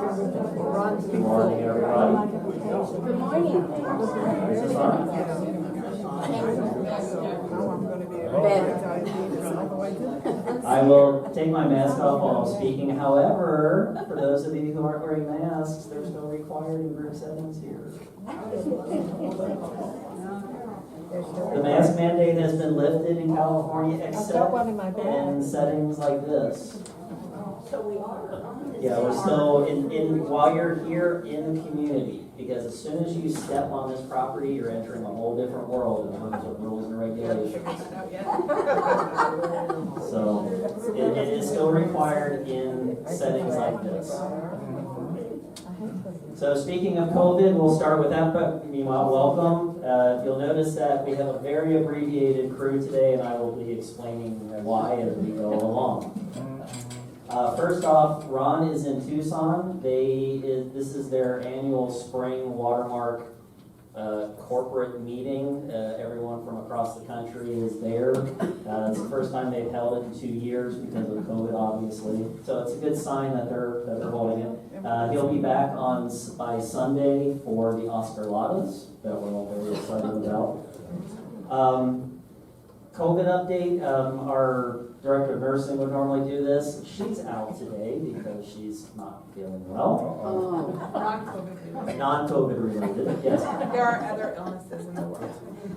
Good morning, everybody. Good morning. I will take my mask off while I'm speaking. However, for those of you who aren't wearing masks, they're still required in group settings here. The mask mandate has been lifted in California, except in settings like this. Yeah, we're still while you're here in the community, because as soon as you step on this property, you're entering a whole different world in terms of rules and regulations. So it is still required in settings like this. So speaking of COVID, we'll start with that, but meanwhile, welcome. You'll notice that we have a very abbreviated crew today, and I will be explaining why as we go along. First off, Ron is in Tucson. This is their annual spring watermark corporate meeting. Everyone from across the country is there. It's the first time they've held it in 2 years because of COVID, obviously. So it's a good sign that they're holding it. He'll be back by Sunday for the Oscar Lattes that we're all very excited about. COVID update. Our Director of Nursing would normally do this. She's out today because she's not feeling well. Non-COVID related, yes. There are other illnesses in the world.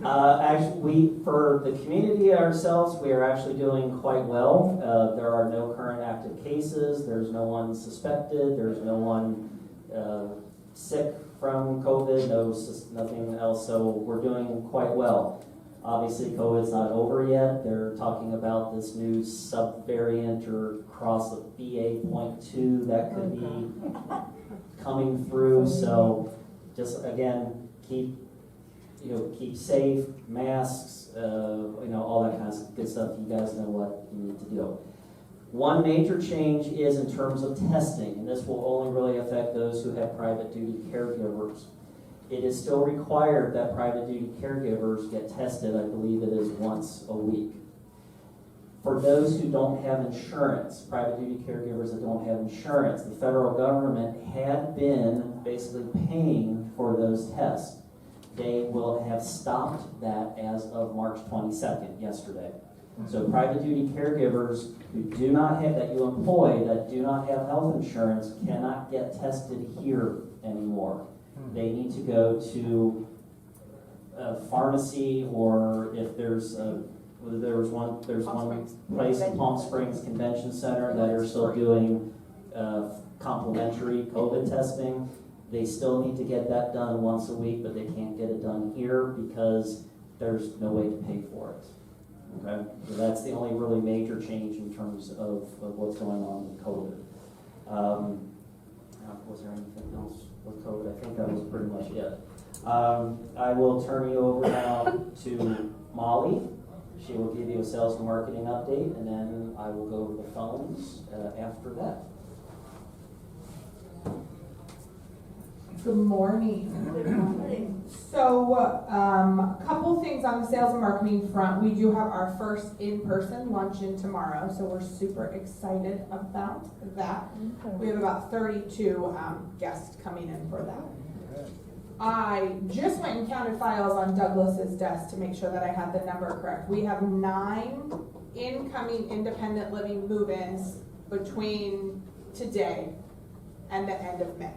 Actually, for the community ourselves, we are actually doing quite well. There are no current active cases. There's no one suspected. There's no one sick from COVID. Nothing else. So we're doing quite well. Obviously, COVID's not over yet. They're talking about this new subvariant or cross of BA.2 that could be coming through. So, just again, keep safe, masks, all that kind of good stuff. You guys know what you need to do. One major change is in terms of testing, and this will only really affect those who have private duty caregivers. It is still required that private duty caregivers get tested. I believe it is once a week. For those who don't have insurance, private duty caregivers that don't have insurance, the federal government had been basically paying for those tests. They will have stopped that as of March 22nd, yesterday. So private duty caregivers who do not have, that you employ, that do not have health insurance cannot get tested here anymore. They need to go to a pharmacy, or if there's one place in Palm Springs Convention Center that are still doing complimentary COVID testing. They still need to get that done once a week, but they can't get it done here because there's no way to pay for it. Okay, so that's the only really major change in terms of what's going on with COVID. Was there anything else with COVID? I think that was pretty much it. I will turn you over now to Molly. She will give you a sales and marketing update, and then I will go over the phones after that. Good morning. So, a couple things on the sales and marketing front. We do have our first in-person luncheon tomorrow, so we're super excited about that. We have about 32 guests coming in for that. I just went and counted files on Douglas's desk to make sure that I had the number correct. We have 9 incoming independent living move-ins between today and the end of May.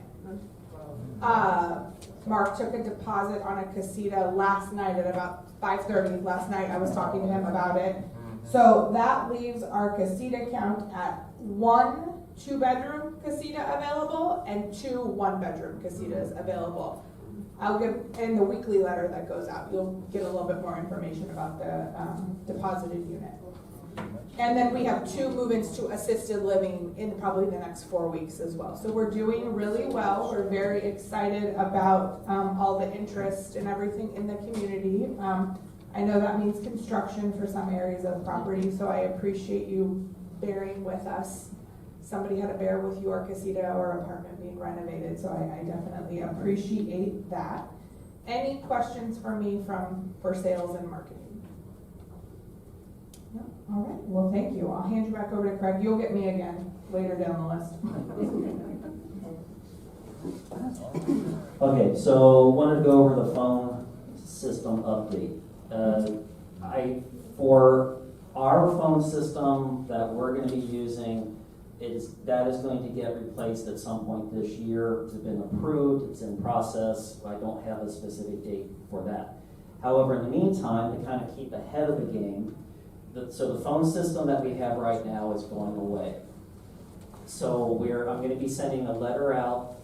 Mark took a deposit on a casita last night at about 5:30 last night. I was talking to him about it. So that leaves our casita count at 1 2-bedroom casita available and 2 1-bedroom casitas available. I'll give, in the weekly letter that goes out, you'll get a little bit more information about the deposited unit. And then we have 2 move-ins to assisted living in probably the next 4 weeks as well. So we're doing really well. We're very excited about all the interest and everything in the community. I know that means construction for some areas of the property, so I appreciate you bearing with us. Somebody had to bear with your casita or apartment being renovated, so I definitely appreciate that. Any questions for me for sales and marketing? No? All right, well, thank you. I'll hand you back over to Craig. You'll get me again later down the list. Okay, so wanted to go over the phone system update. For our phone system that we're gonna be using, that is going to get replaced at some point this year. It's been approved, it's in process. I don't have a specific date for that. However, in the meantime, to kind of keep ahead of the game, so the phone system that we have right now is going away. So I'm going to be sending a letter out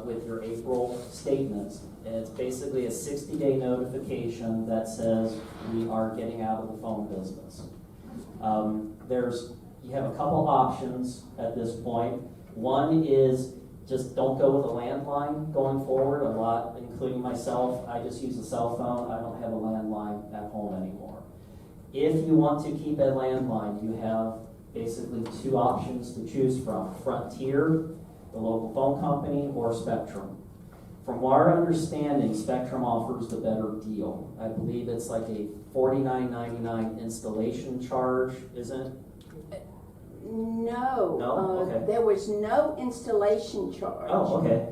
with your April statements. And it's basically a 60-day notification that says we are getting out of the phone business. You have a couple options at this point. One is just don't go with a landline going forward. A lot, including myself, I just use a cell phone. I don't have a landline at home anymore. If you want to keep a landline, you have basically two options to choose from: Frontier, the local phone company, or Spectrum. From our understanding, Spectrum offers the better deal. I believe it's like a $49.99 installation charge, isn't it? No. No? Okay. There was no installation charge. Oh, okay.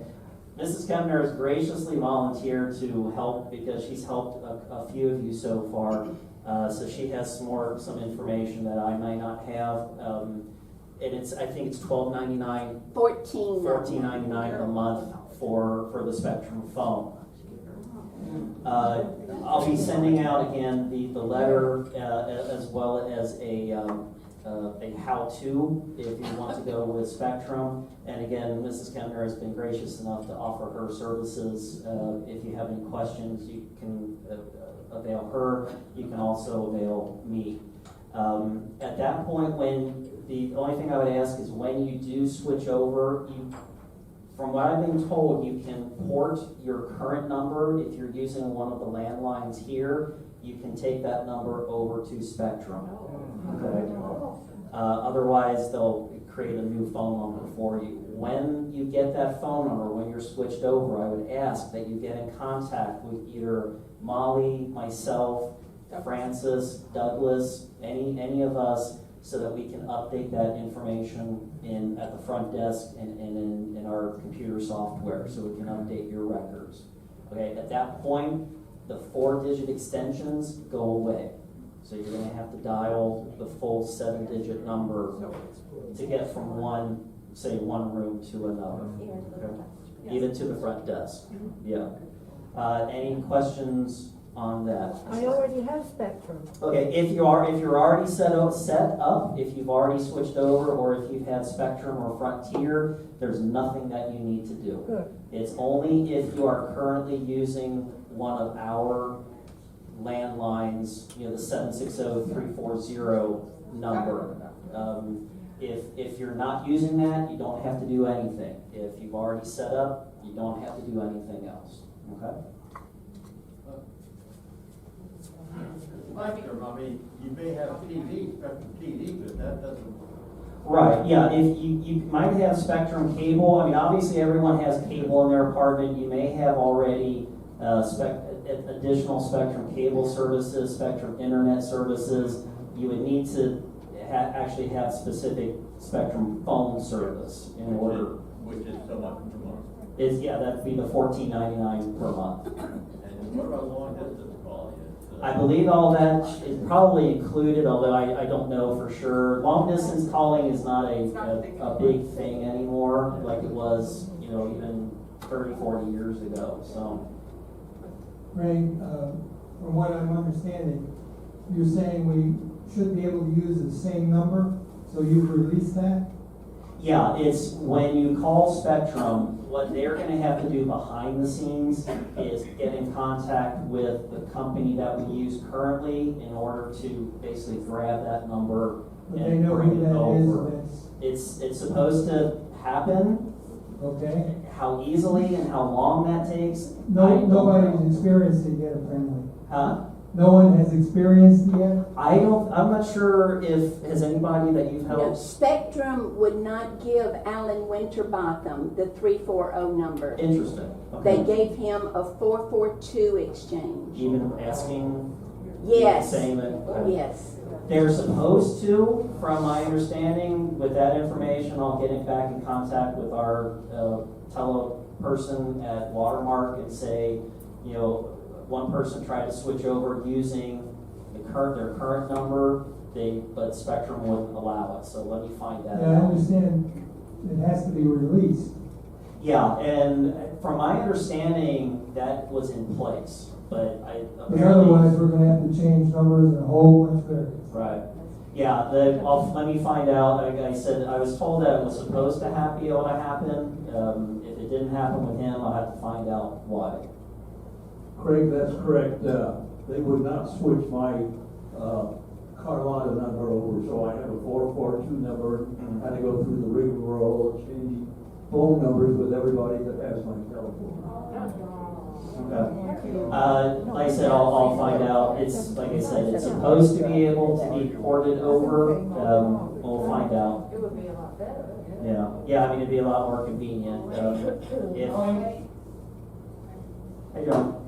Mrs. Kemner has graciously volunteered to help because she's helped a few of you so far. So she has some information that I may not have. And I think it's $12.99, $14.99 a month for the Spectrum phone. I'll be sending out again the letter as well as a how-to if you want to go with Spectrum. And again, Mrs. Kemner has been gracious enough to offer her services. If you have any questions, you can avail her. You can also avail me. At that point, the only thing I would ask is when you do switch over, from what I've been told, you can port your current number. If you're using one of the landlines here, you can take that number over to Spectrum. Okay. Otherwise, they'll create a new phone number for you. When you get that phone number, when you're switched over, I would ask that you get in contact with either Molly, myself, Francis, Douglas, any of us, so that we can update that information at the front desk and in our computer software, so we can update your records. Okay, at that point, the 4-digit extensions go away. So you're going to have to dial the full 7-digit number to get from one room to another. Okay. Even to the front desk. Yeah. Any questions on that? I already have Spectrum. Okay, if you're already set up, if you've already switched over, or if you've had Spectrum or Frontier, there's nothing that you need to do. Good. It's only if you are currently using one of our landlines, the 760-340 number. If you're not using that, you don't have to do anything. If you've already set up, you don't have to do anything else. Okay? Spectrum, I mean, you may have Spectrum TV, but that doesn't. Right, yeah, if you might have Spectrum cable. I mean, obviously everyone has cable in their apartment. You may have already additional Spectrum cable services, Spectrum internet services. You would need to actually have specific Spectrum phone service in order. Which is so much per month. That'd be the $14.99 per month. And what about long distance calling? I believe all that is probably included, although I don't know for sure. Long distance calling is not a big thing anymore, like it was, even 30, 40 years ago. So. Ray, from what I'm understanding, you're saying we should be able to use the same number, so you've released that? Yeah, it's when you call Spectrum, what they're going to have to do behind the scenes is get in contact with the company that we use currently in order to basically grab that number But they and know bring who it that over. is, It's supposed to happen. okay? How easily and how long that takes? Nobody's experienced it yet, apparently. Huh? No one has experienced it yet? I'm not sure has anybody that you've No, helped. Spectrum would not give Alan Winterbotham the 340 number. Interesting. Okay. They gave him a 442 exchange. Even asking Yes. saying that. Okay. Yes. They're supposed to, from my understanding, with that information, I'll get back in contact with our person at Watermark and say, you know, one person tried to switch over using their current number, but Spectrum wouldn't allow it, so let me find that Yeah, I out. understand it has to be released. Yeah, and from my understanding, that was in place, but But otherwise, we're gonna have to change numbers and a whole bunch of areas. Right. Yeah, let me find out. Like I said, I was told that it was supposed to be able to happen. If it didn't happen with him, I'll have to find out why. Craig, that's correct. They would not switch my Carlotta number over, so I have a 442 number. I had to go through the rigmarole of changing phone numbers with everybody that has my telephone. Okay. Like I said, I'll find out. It's, like I said, it's supposed to be able to be ported over. We'll find out. It would be a lot better. Yeah, I mean, it'd be a lot more convenient. Hey, John.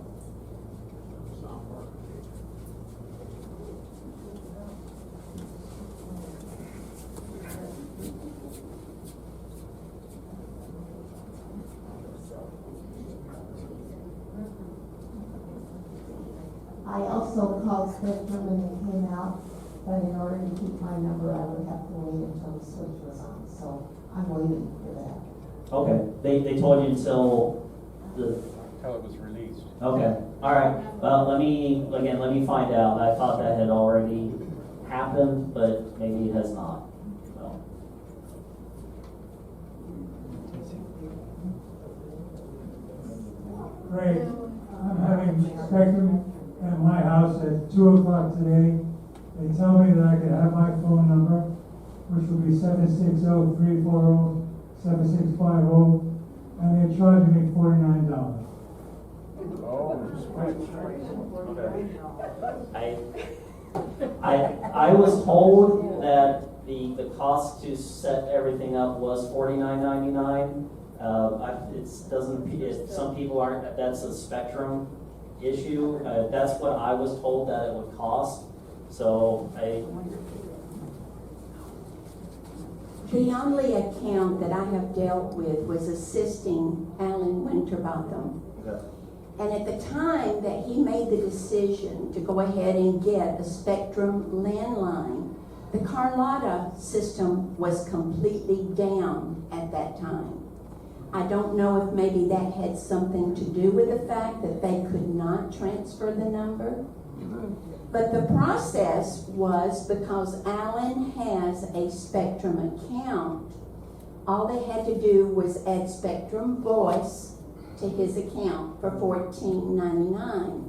I also called Spectrum and they came out, but in order to keep my number, I would have to wait until the switch was on, so I'm waiting for that. Okay. They told you until the. Until it was released. Okay. All right. Well, let me find out. I thought that had already happened, but maybe it has not. So. Great. I'm having Spectrum at my house at 2 o'clock today. They tell me that I can have my phone number, which will be 760-340-7650, and they're charging me $49. Oh, switch. I was told that the cost to set everything up was $49.99. Some people aren't, that's a Spectrum issue. That's what I was told that it would cost. So The only account that I have dealt with was assisting Alan Winterbottom. okay. And at the time that he made the decision to go ahead and get a Spectrum landline, the Carlotta system was completely down at that time. I don't know if maybe that had something to do with the fact that they could not transfer the number. But the process was because Alan has a Spectrum account, all they had to do was add Spectrum Voice to his account for $14.99.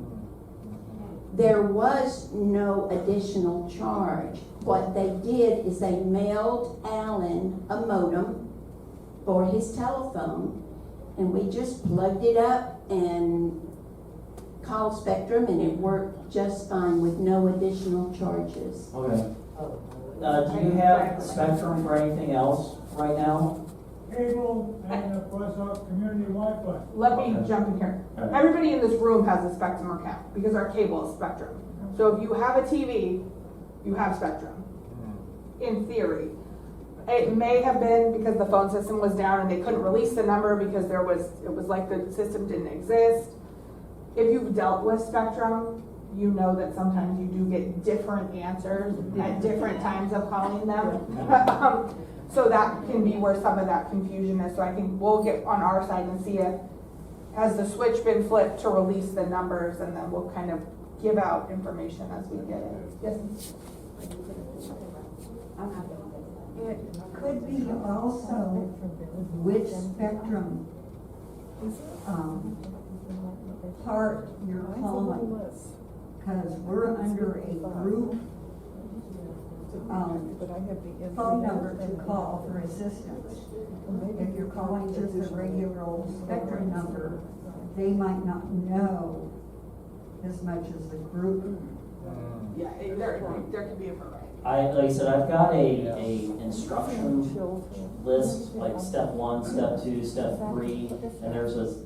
There was no additional charge. What they did is they mailed Alan a modem for his telephone, and we just plugged it up and called Spectrum, and it worked just fine with no additional charges. Okay. Do you have Spectrum for anything else right now? Cable and of course our community Wi-Fi. Let me Okay. jump in here. All right. Everybody in this room has a Spectrum account because our cable is Spectrum. So if you have a TV, you have Spectrum. In theory. It may have been because the phone system was down and they couldn't release the number because it was like the system didn't exist. If you've dealt with Spectrum, you know that sometimes you do get different answers at different times of calling them. So that can be where some of that confusion is. So I think we'll get on our side and see if, has the switch been flipped to release the numbers, and then we'll kind of give out information as we get it. Yes? It could be also which Spectrum part you're calling, because we're under a group phone number to call for assistance. If you're calling just a regular old Spectrum number, they might not know as much as the group. Yeah, there could be a variety. Like I said, I've got a instruction list, like step 1, step 2, step 3, and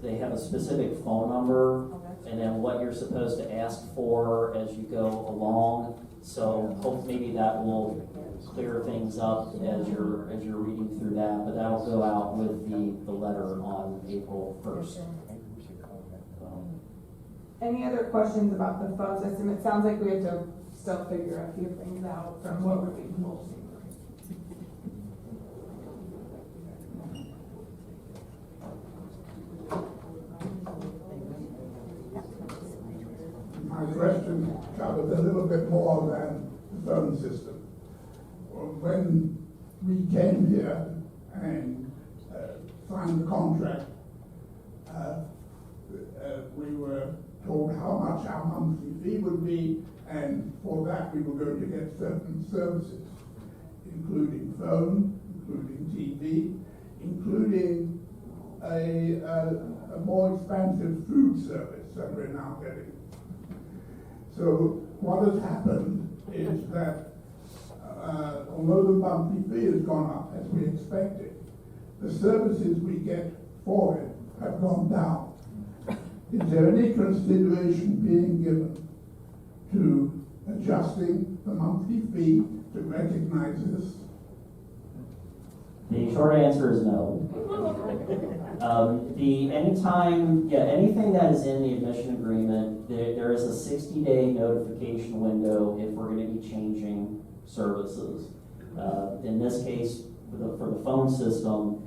they have a specific phone number, and then what you're supposed to ask for as you go along. So hope maybe that will clear things up as you're reading through that, but that'll go out with the letter on April 1st. Any other questions about the phone system? It sounds like we have to still figure a few things out from what we're being told. My question covered a little bit more than the phone system. When we came here and signed the contract, we were told how much our monthly fee would be, and for that we were going to get certain services, including phone, including TV, including a more expensive food service that we're now getting. So what has happened is that although the monthly fee has gone up as we expected, the services we get for it have gone down. Is there any consideration being given to adjusting the monthly fee to recognize this? The short answer is no. Anything that is in the admission agreement, there is a 60-day notification window if we're going to be changing services. In this case, for the phone system,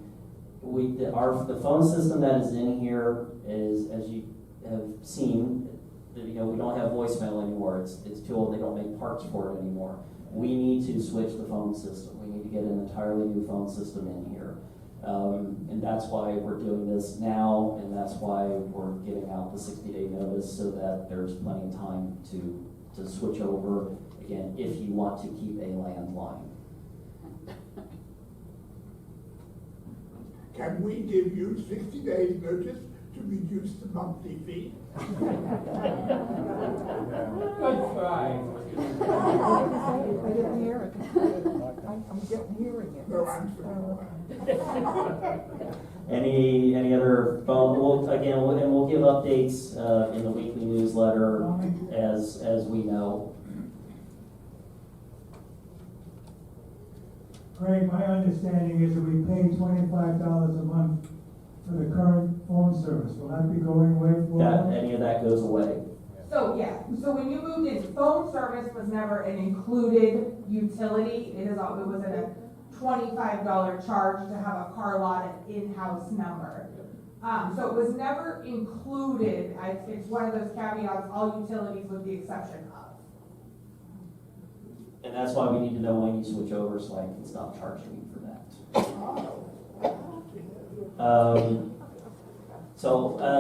the phone system that is in here is, as you have seen, we don't have voicemail anymore. It's too old. They don't make parts for it anymore. We need to switch the phone system. We need to get an entirely new phone system in here. And that's why we're doing this now, and that's why we're giving out the 60-day notice so that there's plenty of time to switch over, again, if you want to keep a landline. Can we give you 60 days notice to reduce the monthly fee? Good try. I didn't hear it. I'm getting hearing it. No answer. Any other phone? We'll give updates in the weekly newsletter as we know. Craig, my understanding is that we pay $25 a month for the current phone service. Will that be going away for Any of that goes away. So when you moved in, phone service was never an included utility. It was a $25 charge to have a car lot and in-house number. So it was never included. It's one of those caveats, all utilities with the exception of. And that's why we need to know when you switch over so I can stop charging you for that.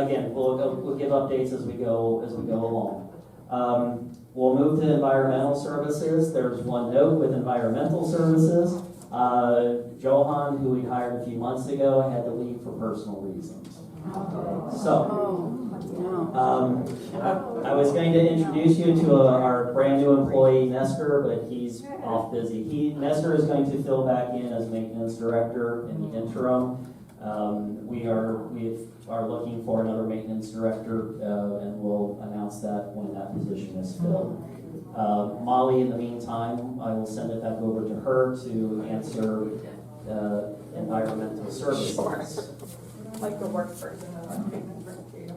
Again, we'll give updates as we go along. We'll move to environmental services. There's one note with environmental services. Johan, who we hired a few months ago, had to leave for personal reasons. So, I was going to introduce you to our brand new employee, Nestor, but he's off busy. Nestor is going to fill back in as maintenance director in the interim. We are looking for another maintenance director, and we'll announce that when that position is filled. Molly, in the meantime, I will send it back over to her to answer environmental services. Sure. Like the work person and the treatment for Kato.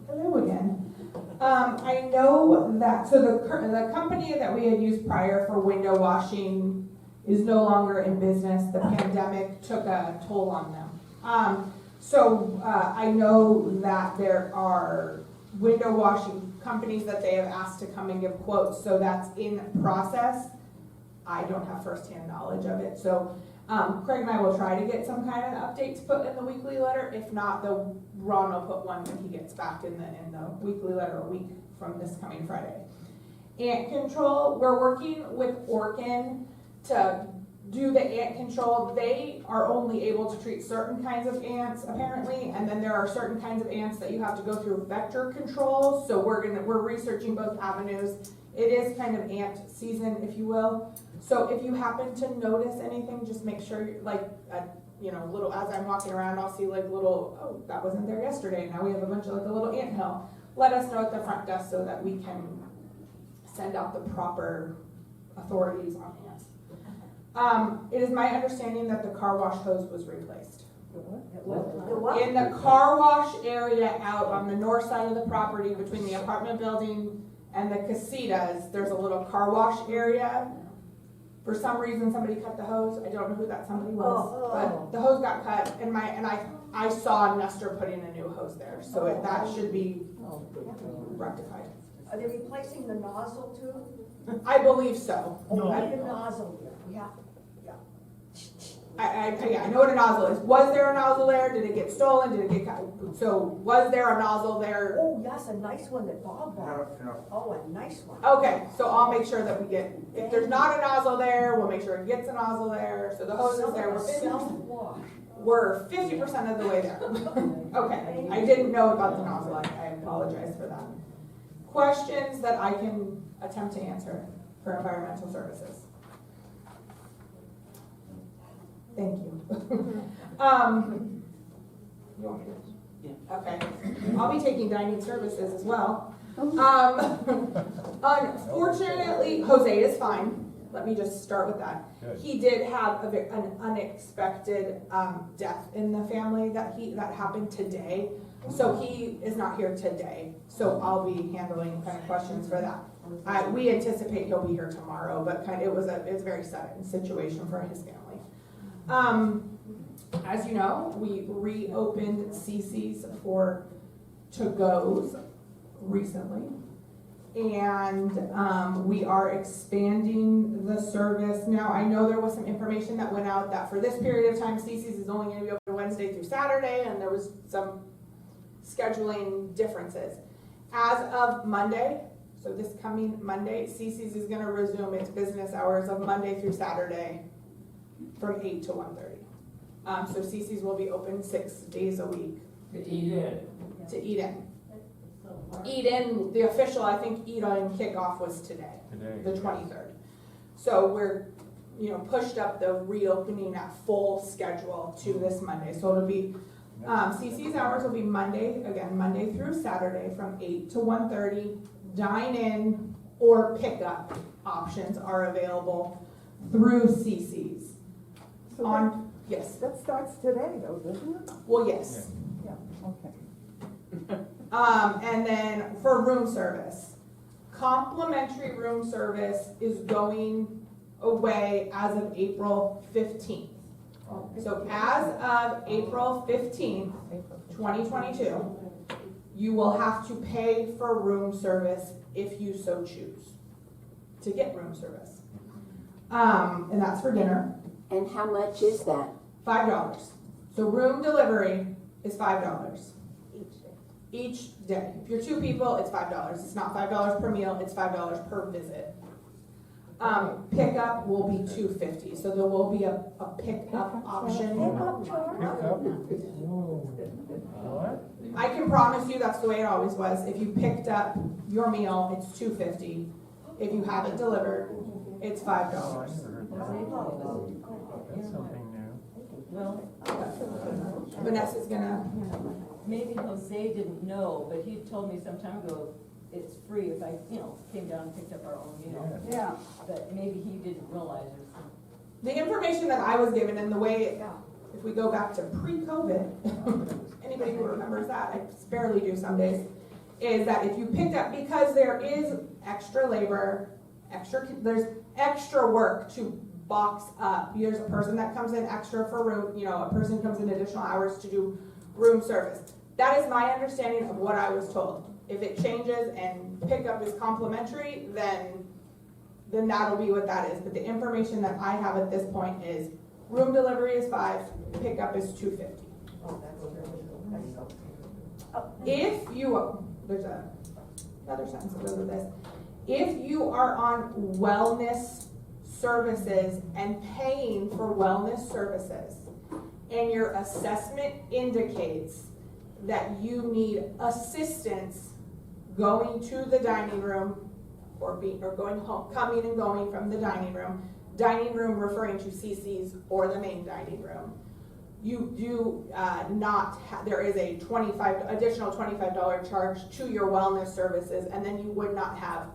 Hello again. I know that, so the company that we had used prior for window washing is no longer in business. The pandemic took a toll on them. I know that there are window washing companies that they have asked to come and give quotes, so that's in process. I don't have firsthand knowledge of it, so Craig and I will try to get some kind of updates put in the weekly letter. If not, Ron will put one when he gets back in the weekly letter a week from this coming Friday. Ant control, we're working with Orkin to do the ant control. They are only able to treat certain kinds of ants apparently, and then there are certain kinds of ants that you have to go through vector control. So we're researching both avenues. It is kind of ant season, if you will. So if you happen to notice anything, just make sure you know, little, as I'm walking around, I'll see like little, oh, that wasn't there yesterday, now we have a bunch of like a little anthill. Let us know at the front desk so that we can send out the proper authorities on hand. It is my understanding that the car wash hose was replaced. In the car wash area out on the north side of the property between the apartment building and the casitas, there's a little car wash area. For some reason, somebody cut the hose. I don't know who that somebody was, but the hose got cut, and I saw Nestor putting a new hose there, so that should be rectified. Are they replacing the nozzle too? I believe so. The nozzle, yeah. I know what a nozzle is. Was there a nozzle there? Did it get stolen? Did it get cut? So was there a nozzle there? Oh, yes, a nice one that Bob bought. Oh, a nice one. Okay, so I'll make sure that we get, if there's not a nozzle there, we'll make sure it gets a nozzle there. So the hose is there. We're 50% of the way there. Okay, I didn't know about the nozzle. I apologize for that. Questions that I can attempt to answer for environmental services. Thank you. You want me to? Yeah. Okay. I'll be taking dining services as well. Unfortunately, Jose is fine. Let me just start with that. Good. He did have an unexpected death in the family that happened today. So he is not here today. So I'll be handling kind of questions for that. We anticipate he'll be here tomorrow, but it was a very sudden situation for his family. As you know, we reopened CC's for to-goes recently, and we are expanding the service. Now, I know there was some information that went out that for this period of time, CC's is only going to be open Wednesday through Saturday, and there was some scheduling differences. As of Monday, so this coming Monday, CC's is going to resume its business hours of Monday through Saturday from 8 to 1:30. So CC's will be open 6 days a week. To eat in. To eat in. Eat in, the official, I think, eat in kickoff was today, the 23rd. So we're, pushed up the reopening at full schedule to this Monday. So it'll be, CC's hours will be Monday through Saturday from 8 to 1:30. Dine in or pickup options are available through CC's. So yes. That starts today though, doesn't it? Well, yes. Yeah, okay. And then for room service, complimentary room service is going away as of April 15th. So as of April 15th, 2022, you will have to pay for room service if you so choose to get room service. And that's for dinner. And how much is that? $5. So room delivery is $5 each day. If you're 2 people, it's $5. It's not $5 per meal, it's $5 per visit. Pickup will be $2.50. So there will be a pickup option. I can promise you that's the way it always was. If you picked up your meal, it's $2.50. If you have it delivered, it's $5. That's something new. Well, Vanessa's gonna. maybe Jose didn't know, but he told me some time ago it's free if I, came down and picked up our own meal. Yeah. But maybe he didn't realize it. The information that I was given and the way, if we go back to pre-COVID, anybody who remembers that, I barely do some days, is that if you picked up, because there is extra labor, there's extra work to box up. There's a person that comes in extra for room, a person comes in additional hours to do room service. That is my understanding of what I was told. If it changes and pickup is complimentary, then that'll be what that is. But the information that I have at this point is room delivery is $5, pickup is $2.50. If you, there's another sentence that goes with this. If you are on wellness services and paying for wellness services, and your assessment indicates that you need assistance going to the dining room or going home, coming and going from the dining room referring to CC's or the main dining room, you do there is a additional $25 charge to your wellness services, and then you would not have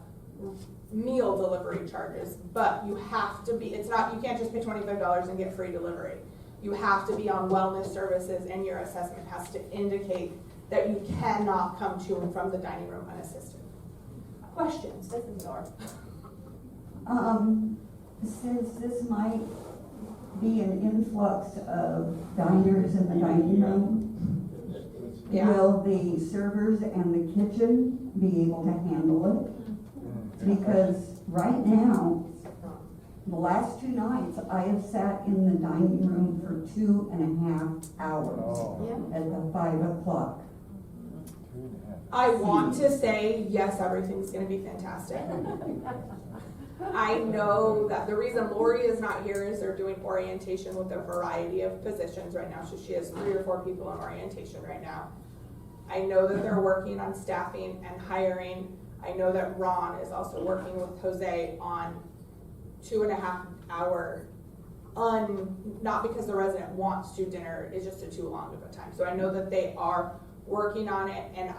meal delivery charges, but you have to be, you can't just pay $25 and get free delivery. You have to be on wellness services, and your assessment has to indicate that you cannot come to and from the dining room unassisted. Questions? Since this might be an influx of diners in the dining room, Yeah. will the servers and the kitchen be able to handle it? Because right now, the last 2 nights, I have sat in the dining room for 2.5 hours at the 5 o'clock. I want to say, yes, everything's gonna be fantastic. I know that the reason Lori is not here is they're doing orientation with a variety of positions right now, so she has 3 or 4 people in orientation right now. I know that they're working on staffing and hiring. I know that Ron is also working with Jose on 2.5 hour not because the resident wants to dinner, it's just too long of a time. So I know that they are working on it, and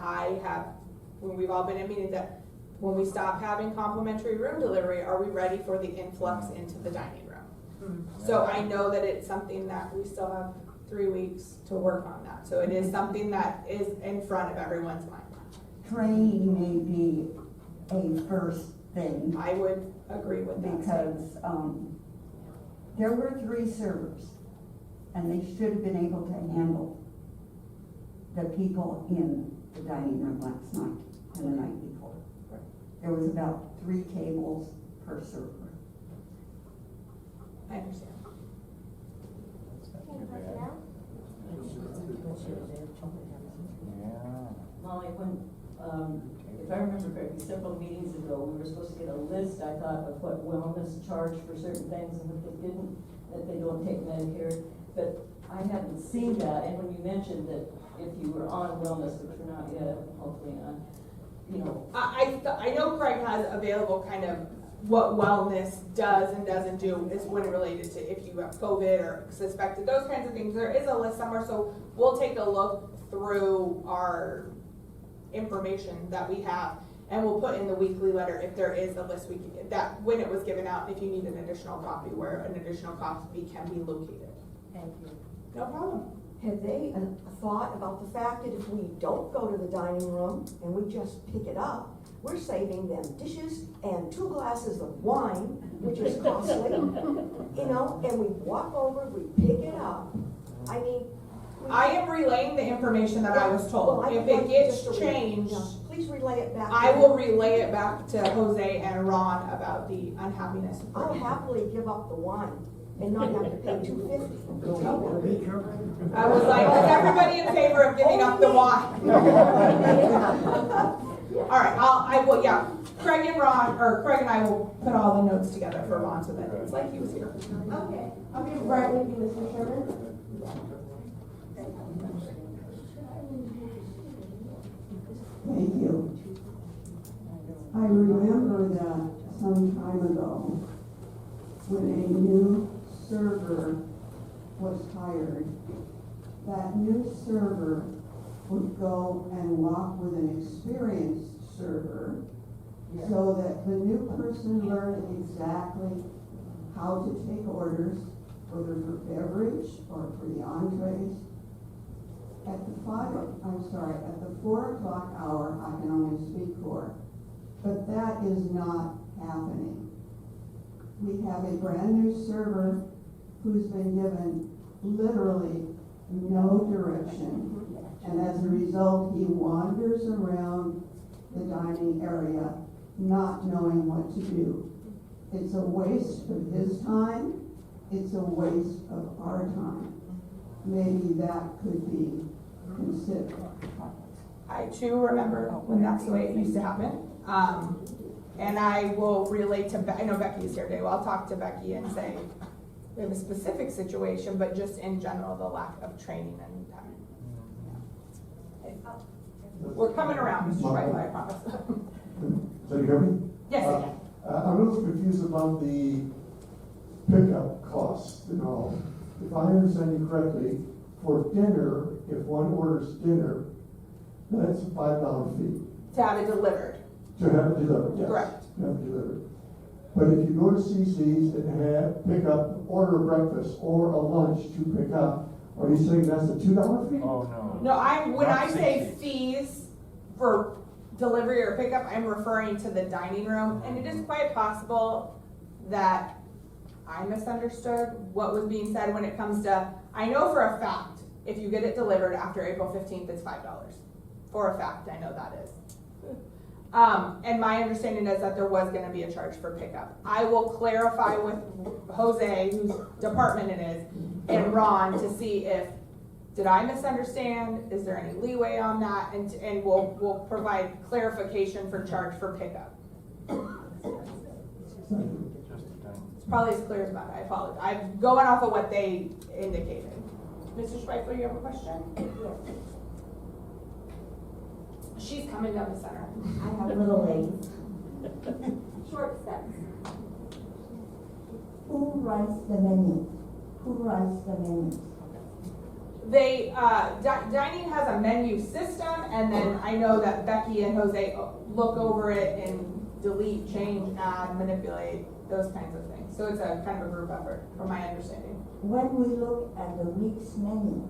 when we've all been in meetings, that when we stop having complimentary room delivery, are we ready for the influx into the dining room? So I know that it's something that we still have 3 weeks to work on that. So it is something that is in front of everyone's mind. Training may be a first thing. I would agree with that. Because there were 3 servers, and they should have been able to handle the people in the dining room last night and the night before. There was about 3 tables per server. I understand. Molly, if I remember correctly, several meetings ago, we were supposed to get a list, I thought, of what wellness charged for certain things and what they didn't, that they don't take Medicare. But I haven't seen that, and when you mentioned that if you were on wellness, which we're not yet, hopefully not, you know. I know Craig has available kind of what wellness does and doesn't do is when related to if you have COVID or suspected, those kinds of things. There is a list somewhere, so we'll take a look through our information that we have, and we'll put in the weekly letter if there is a list that when it was given out, if you need an additional copy, where an additional copy can be located. Thank you. No problem. Have they thought about the fact that if we don't go to the dining room and we just pick it up, we're saving them dishes and 2 glasses of wine, which is costly, you know, and we walk over, we pick it up. I mean, I am relaying the information that I was told. Well, If it gets changed, please relay it back. I will relay it back to Jose and Ron about the unhappiness. I'll happily give up the wine and not have to pay $2.50. I was like, is everybody in favor of giving up the wine? All right, I will, yeah. Craig and I will put all the notes together for Ron so that it's like he was here. Okay, I'll be right with you, Mr. Sherman. Thank you. I remember that some time ago, when a new server was hired, that new server would go and walk with an experienced server so that the new person learned exactly how to take orders, whether for beverage or for the entrees. At the 4 o'clock hour, I can only speak for, but that is not happening. We have a brand new server who's been given literally no direction, and as a result, he wanders around the dining area not knowing what to do. It's a waste of his time, it's a waste of our time. Maybe that could be considered. I too remember when that's the way it used to happen. And I will relate to, I know Becky is here today, well, I'll talk to Becky and say, we have a specific situation, but just in general, the lack of training and time. Yeah. We're coming around, Mr. Schreiber, I promise. So you hear me? Yes, I can. I'm a little confused about the pickup costs and all. If I understand you correctly, for dinner, if one orders dinner, that's a $5 fee To have it delivered. to have it delivered, yes. Correct. To have it delivered. But if you go to CC's and pick up, order breakfast or a lunch to pick up, are you saying that's a $2 fee? Oh, no. No, when Not I say 60. fees for delivery or pickup, I'm referring to the dining room. And it is quite possible that I misunderstood what was being said when it comes to, I know for a fact, if you get it delivered after April 15th, it's $5. For a fact, I know that is. And my understanding is that there was gonna be a charge for pickup. I will clarify with Jose, whose department it is, and Ron to see if, did I misunderstand? Is there any leeway on that? And we'll provide clarification for charge for pickup. It's probably as clear as mud, I apologize. I'm going off of what they indicated. Mr. Schweifler, you have a question? Yes. She's coming down the center. I have little legs. Short steps. Who writes the menu? Who writes the menu? They, dining has a menu system, and then I know that Becky and Jose look over it and delete, change, add, manipulate, those kinds of things. So it's a kind of a group effort, from my understanding. When we look at the week's menu,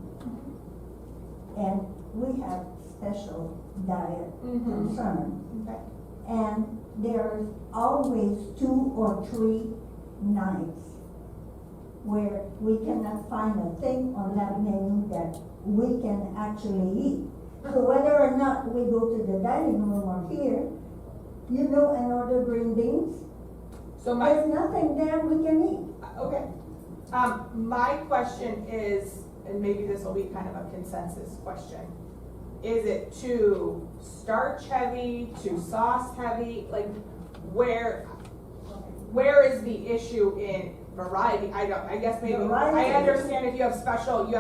and we have special diet concern, Okay. and there's always 2 or 3 nights where we cannot find a thing on that menu that we can actually eat. So whether or not we go to the dining room or here, and order green beans, So there's nothing there we can eat. okay. My question is, and maybe this will be kind of a consensus question, is it too starch heavy, too sauce heavy? Like, where is the issue in variety? I guess maybe, Variety. I understand if you have special, if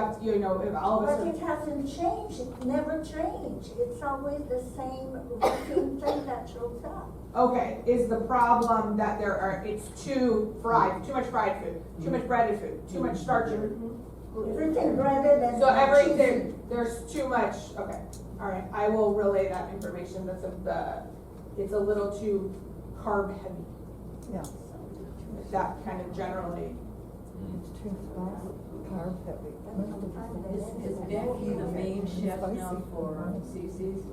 all of us But it hasn't changed, it never changed. It's always the same routine thing that shows up. okay, is the problem that it's too much fried food, too much breaded food, too much starchy food? Everything breaded and. So everything, there's too much, okay, all right, I will relay that information, it's a little too carb heavy. Yeah. That kind of generally. It's too carb heavy. Is Becky the main chef now for CC's?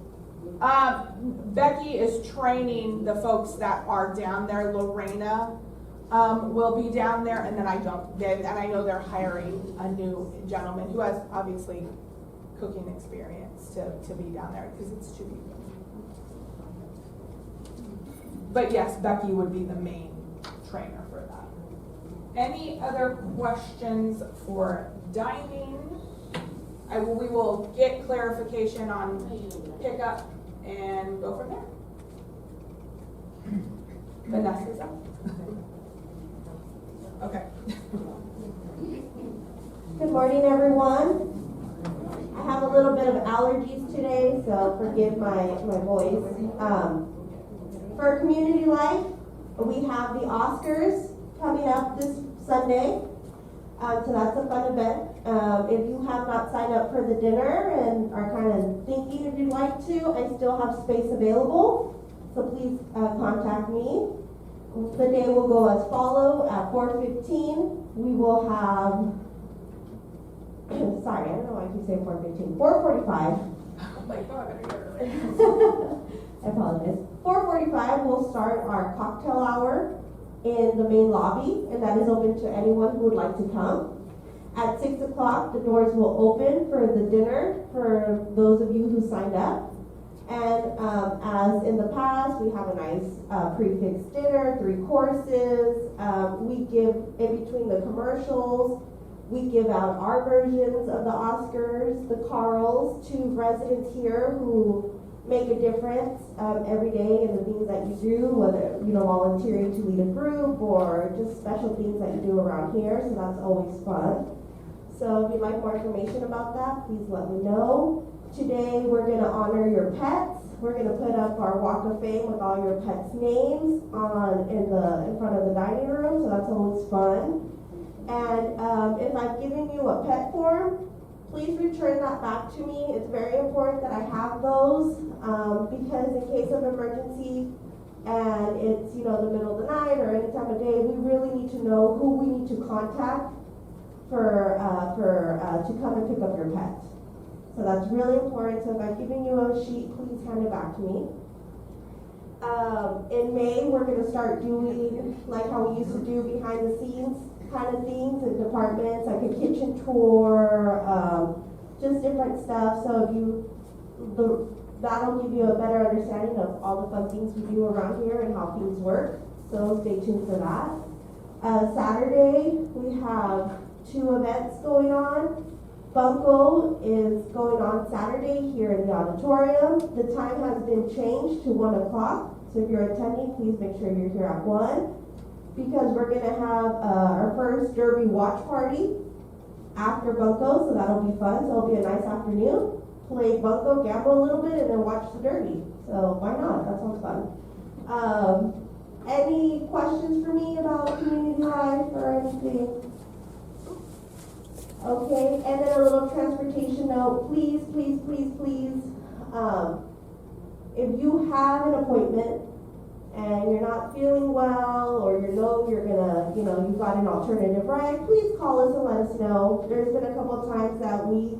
Becky is training the folks that are down there. Lorena will be down there, and then I know they're hiring a new gentleman who has obviously cooking experience to be down there because it's 2 people. But yes, Becky would be the main trainer for that. Any other questions for dining? We will get clarification on pickup and go from there. Vanessa's up. Okay. Good morning, everyone. I have a little bit of allergies today, so forgive my voice. For community life, we have the Oscars coming up this Sunday. So that's a fun event. If you have not signed up for the dinner and are kind of thinking if you'd like to, I still have space available. So please contact me. The day will go as follows. At 4:15, we will have, sorry, I don't know why I keep saying 4:15, 4:45. I'm like, oh, I better get early. I apologize. 4:45, we'll start our cocktail hour in the main lobby, and that is open to anyone who would like to come. At 6 o'clock, the doors will open for the dinner for those of you who signed up. And as in the past, we have a nice prefix dinner, 3 courses. We give, in between the commercials, we give out our versions of the Oscars, the Carls, to residents here who make a difference every day in the things that you do, whether, volunteering to lead a group or just special things that you do around here, so that's always fun. So if you'd like more information about that, please let me know. Today, we're gonna honor your pets. We're gonna put up our Walk of Fame with all your pets' names in front of the dining room, so that's always fun. And if I've given you a pet form, please return that back to me. It's very important that I have those, because in case of emergency, and it's, you know, the middle of the night or any time of day, we really need to know who we need to contact for to come and pick up your pet. So that's really important. So if I'm giving you a sheet, please hand it back to me. In May, we're going to start doing like how we used to do behind the scenes kind of things in departments, like a kitchen tour, just different stuff. So that'll give you a better understanding of all the fun things we do around here and how things work. So stay tuned for that. Saturday, we have 2 events going on. Bunko is going on Saturday here in the auditorium. The time has been changed to 1 o'clock. So if you're attending, please make sure you're here at 1. Because we're gonna have our first Derby watch party after Bunko, so that'll be fun. So it'll be a nice afternoon. Play Bunko, gamble a little bit, and then watch the Derby. So why not? That sounds fun. Any questions for me about community life or anything? Okay, and then a little transportation note. Please, please, please, please, if you have an appointment and you're not feeling well, or you're gonna, you've got an alternative ride, please call us and let us know. There's been a couple of times that we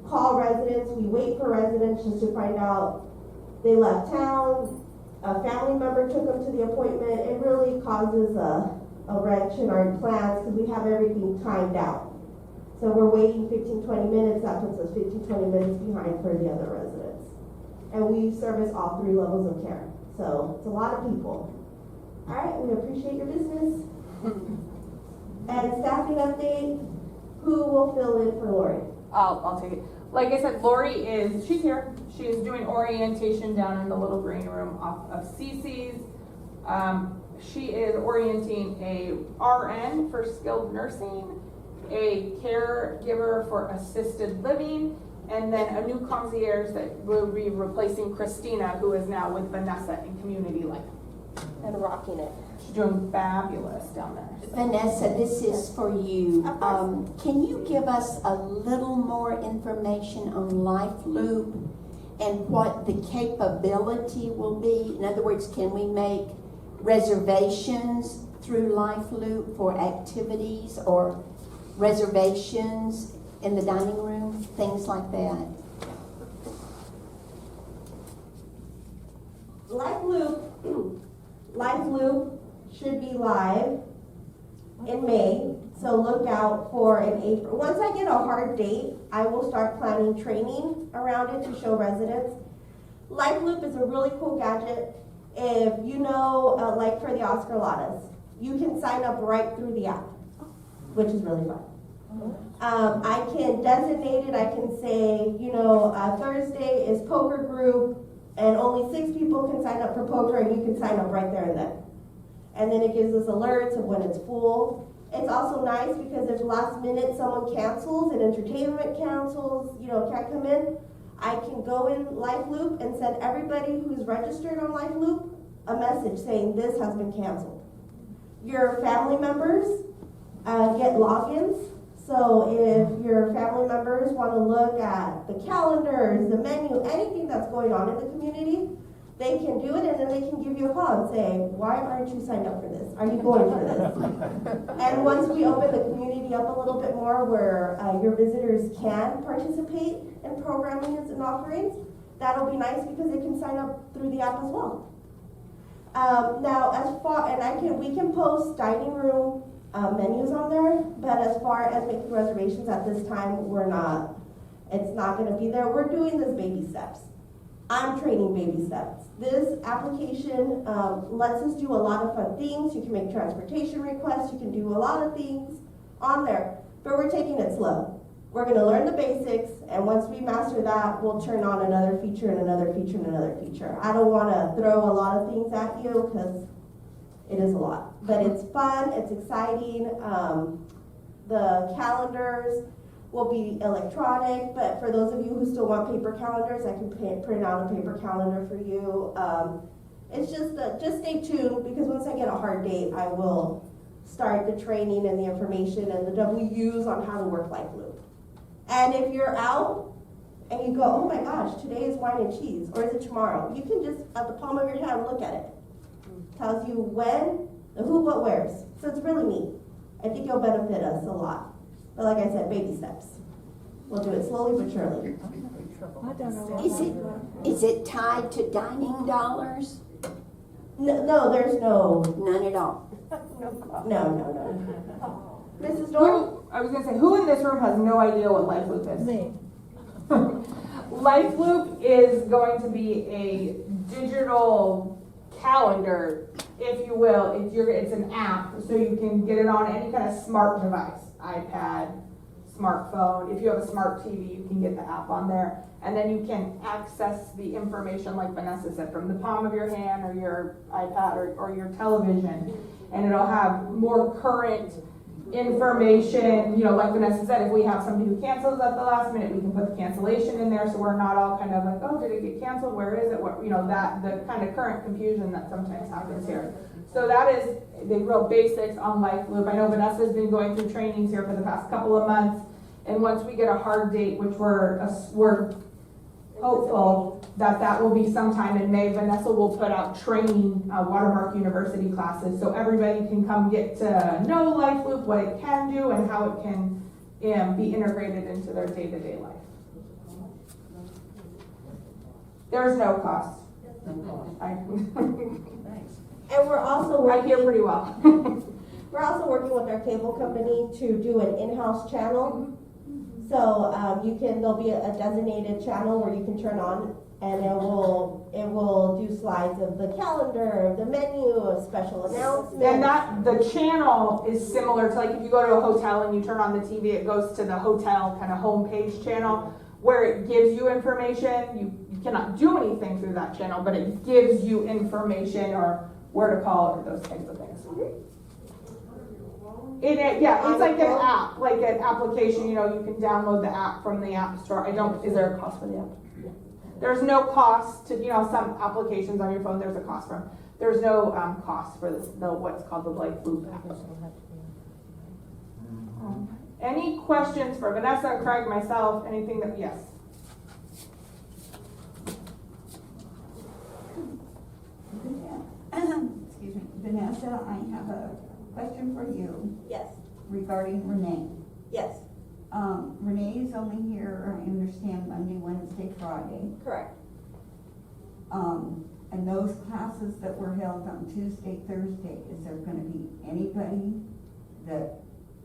call residents, we wait for residents just to find out they left town, a family member took them to the appointment. It really causes a wrench in our plans because we have everything timed out. So we're waiting 15-20 minutes, that puts us 15-20 minutes behind for the other residents. And we service all 3 levels of care. So it's a lot of people. All right, we appreciate your business. And staffing update, who will fill in for Lori? I'll take it. Like I said, Lori she's here. She's doing orientation down in the little green room off of CC's. She is orienting a RN for skilled nursing, a caregiver for assisted living, and then a new concierge that will be replacing Christina, who is now with Vanessa in community life. And rocking it. She's doing fabulous down there. Vanessa, this is for you. Can you give us a little more information on LifeLoop and what the capability will be? In other words, can we make reservations through LifeLoop for activities or reservations in the dining room, things like that? LifeLoop should be live in May, so look out for an April. Once I get a hard date, I will start planning training around it to show residents. LifeLoop is a really cool gadget. If you know, like for the Oscar Lattes, you can sign up right through the app, which is really fun. I can designate it. I can say, Thursday is poker group, and only 6 people can sign up for poker, and you can sign up right there and then. And then it gives us alerts of when it's full. It's also nice because if last minute someone cancels and entertainment cancels, can't come in, I can go in LifeLoop and send everybody who's registered on LifeLoop a message saying this has been canceled. Your family members get logins. So if your family members want to look at the calendars, the menu, anything that's going on in the community, they can do it, and then they can give you a call and say, why aren't you signed up for this? Are you going for this? And once we open the community up a little bit more where your visitors can participate in programming and offerings, that'll be nice because they can sign up through the app as well. We can post dining room menus on there, but as far as making reservations at this time, it's not going to be there. We're doing this baby steps. I'm training baby steps. This application lets us do a lot of fun things. You can make transportation requests. You can do a lot of things on there, but we're taking it slow. We're going to learn the basics, and once we master that, we'll turn on another feature and another feature and another feature. I don't want to throw a lot of things at you because it is a lot, but it's fun, it's exciting. The calendars will be electronic, but for those of you who still want paper calendars, I can print out a paper calendar for you. It's just stay tuned, because once I get a hard date, I will start the training and the information and the W's on how to work LifeLoop. And if you're out and you go, oh my gosh, today is wine and cheese, or is it tomorrow? You can just, at the palm of your hand, look at it. Tells you when, the who, what, where's. So it's really neat. I think it'll benefit us a lot. But like I said, baby steps. We'll do it slowly but surely. Is it tied to dining dollars? No, there's no, None at all. no. Mrs. Dorn? I was gonna say, who in this room has no idea what Life Loop is? Me. Life Loop is going to be a digital calendar, if you will. It's an app, so you can get it on any kind of smart device, iPad, smartphone. If you have a smart TV, you can get the app on there. And then you can access the information, like Vanessa said, from the palm of your hand or your iPad or your television. And it'll have more current information, like Vanessa said, if we have somebody who cancels at the last minute, we can put the cancellation in there so we're not all kind of like, oh, did it get canceled? Where is it? What, the kind of current confusion that sometimes happens here. So that is the real basics on Life Loop. I know Vanessa's been going through trainings here for the past couple of months, and once we get a hard date, which we're hopeful that will be sometime in May, Vanessa will put out training Watermark University classes so everybody can come get to know Life Loop, what it can do, and how it can be integrated into their day-to-day life. There's no cost. And we're also I working, hear pretty well. we're also working with our cable company to do an in-house channel. So there'll be a designated channel where you can turn on, and it will do slides of the calendar, the menu, of special announcements. And the channel is similar to, like, if you go to a hotel and you turn on the TV, it goes to the hotel kind of homepage channel where it gives you information. You cannot do anything through that channel, but it gives you information or where to call or those types of things. It's like an app, like an application, you can download the app from the app store. Is there a cost for the app? There's no cost to, some applications on your phone there's a cost from. There's no cost for what's called the Life Loop app. Any questions for Vanessa, Craig, myself, anything that, yes? Excuse me, Vanessa, I have a question for you. Yes. Regarding Renee. Yes. Renee is only here, I understand, Monday, Wednesday, Friday. Correct. And those classes that were held on Tuesday, Thursday, is there gonna be anybody that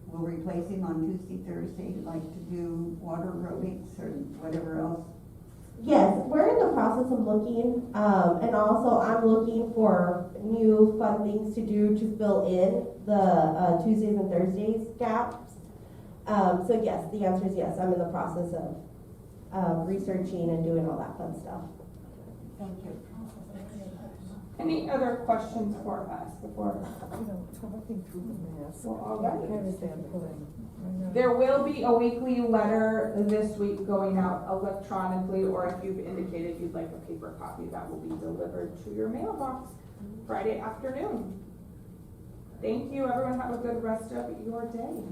will replace him on Tuesday, Thursday, like to do water aerobics or whatever else? Yes, we're in the process of looking, and also I'm looking for new fun things to do to fill in the Tuesdays and Thursdays gaps. So yes, the answer is yes. I'm in the process of researching and doing all that fun stuff. Thank you. Any other questions for us before? There will be a weekly letter this week going out electronically, or if you've indicated you'd like a paper copy, that will be delivered to your mailbox Friday afternoon. Thank you, everyone. Have a good rest of your day.